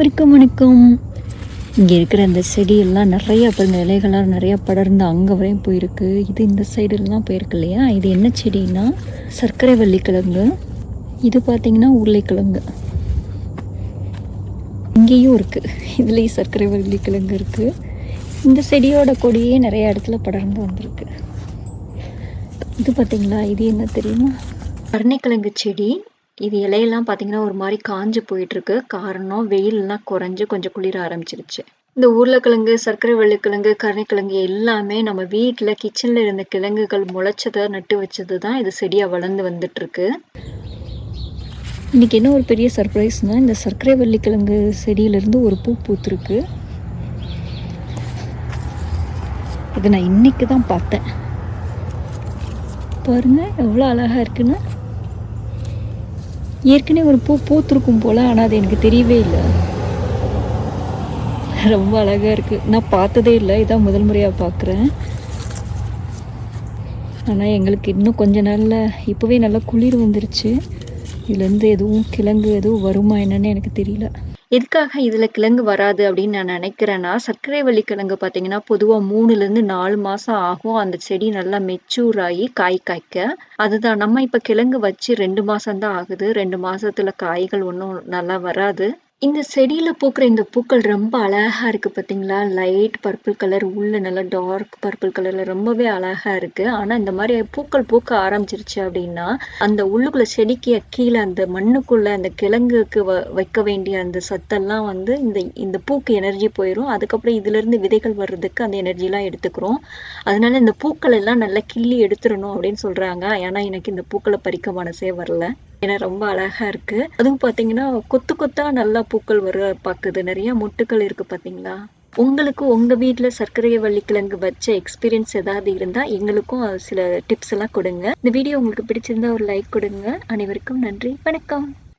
அனைவருக்கும் வணக்கம். இங்கே இருக்கிற அந்த செடியெல்லாம் நிறைய பாருங்க, இலைகள்லாம் நிறையா படர்ந்து அங்கே வரையும் போயிருக்கு. இது இந்த சைடுலாம் போயிருக்கு இல்லையா? இது என்ன செடின்னா சர்க்கரை வள்ளிக்கிழங்கு. இது பார்த்திங்கன்னா உருளைக்கிழங்கு. இங்கேயும் இருக்குது, இதுலேயும் சர்க்கரை வள்ளிக்கிழங்கு இருக்குது. இந்த செடியோட கொடியே நிறைய இடத்துல படர்ந்து வந்திருக்கு. இது பார்த்திங்களா, இது என்ன தெரியுமா? கருணைக்கிழங்கு செடி. இது இலையெல்லாம் பார்த்தீங்கன்னா ஒரு மாதிரி காஞ்சு போயிட்டுருக்கு. காரணம் வெயிலெலாம் குறைஞ்சு கொஞ்சம் குளிர ஆரம்பிச்சிருச்சு. இந்த உருளைக்கிழங்கு, சர்க்கரை வள்ளிக்கிழங்கு, கருணைக்கிழங்கு எல்லாமே நம்ம வீட்டில் கிச்சனில் இருந்த கிழங்குகள் முளைச்சதை நட்டு வச்சது தான் இது செடியாக வளர்ந்து வந்துட்டுருக்கு. இன்றைக்கி என்ன ஒரு பெரிய சர்ப்ரைஸ்னால், இந்த சர்க்கரை வள்ளிக்கிழங்கு செடியிலேருந்து ஒரு பூ பூத்துருக்கு. இது நான் இன்றைக்கி தான் பார்த்தேன். பாருங்கள் எவ்வளோ அழகாக இருக்குன்னு. ஏற்கனவே ஒரு பூ பூத்திருக்கும் போல், ஆனால் அது எனக்கு தெரியவே இல்லை. ரொம்ப அழகாக இருக்குது. நான் பார்த்ததே இல்லை, இதான் முதல் முறையாக பார்க்குறேன். ஆனால் எங்களுக்கு இன்னும் கொஞ்ச நாளில் இப்போவே நல்லா குளிர் வந்துருச்சு. இதுலேருந்து எதுவும் கிழங்கு எதுவும் வருமா என்னன்னு எனக்கு தெரியல. எதுக்காக இதில் கிழங்கு வராது அப்படின்னு நான் நினைக்கிறேன்னா, சர்க்கரை வள்ளிக்கிழங்கு பார்த்தீங்கன்னா பொதுவாக 3லேருந்து 4 மாதம் ஆகும் அந்த செடி நல்லா மெச்சூர் ஆகி காய் காய்க்க. அதுதான் நம்ம இப்போ கிழங்கு வச்சு 2 மாதம்தான் ஆகுது. 2 மாதத்தில் காய்கள் ஒன்றும் நல்லா வராது. இந்த செடியில பூக்கிற இந்த பூக்கள் ரொம்ப அழகா இருக்கு பார்த்தீங்களா? லைட் பர்பிள் கலர், உள்ள நல்லா டார்க் பர்பிள் கலர்ல ரொம்பவே அழகா இருக்கு. ஆனா இந்த மாதிரி பூக்கள் பூக்க ஆரம்பிச்சிருச்சு அப்படின்னா, அந்த உள்ளுக்குள்ள செடிக்கு கீழே அந்த மண்ணுக்குள்ள அந்த கிழங்குக்கு வைக்க வேண்டிய அந்த சத்தெல்லாம் வந்து இந்த பூக்கு எனர்ஜி போயிடும். அதுக்கப்புறம் இதுல இருந்து விதைகள் வர்றதுக்கு அந்த எனர்ஜிலாம் எடுத்துக்கிறோம். அதனால இந்த பூக்கள் எல்லாம் நல்லா கிள்ளி எடுத்துடணும் அப்படின்னு சொல்றாங்க. ஏன்னா எனக்கு இந்த பூக்களை பறிக்க மனசே வரல. ஏன்னா ரொம்ப அழகா இருக்கு. அதுவும் பாத்தீங்கன்னா கொத்து கொத்தா நல்லா பூக்கள் வர பாக்குது. நிறைய மொட்டுக்கள் இருக்கு பாத்தீங்களா? உங்களுக்கு உங்க வீட்டுல சர்க்கரை வள்ளிக்கிழங்கு வச்ச எக்ஸ்பீரியன்ஸ் ஏதாவது இருந்தா எங்களுக்கும் சில டிப்ஸ் எல்லாம் கொடுங்க. இந்த வீடியோ உங்களுக்கு பிடிச்சிருந்தா ஒரு லைக் கொடுங்க. அனைவருக்கும் நன்றி, வணக்கம்.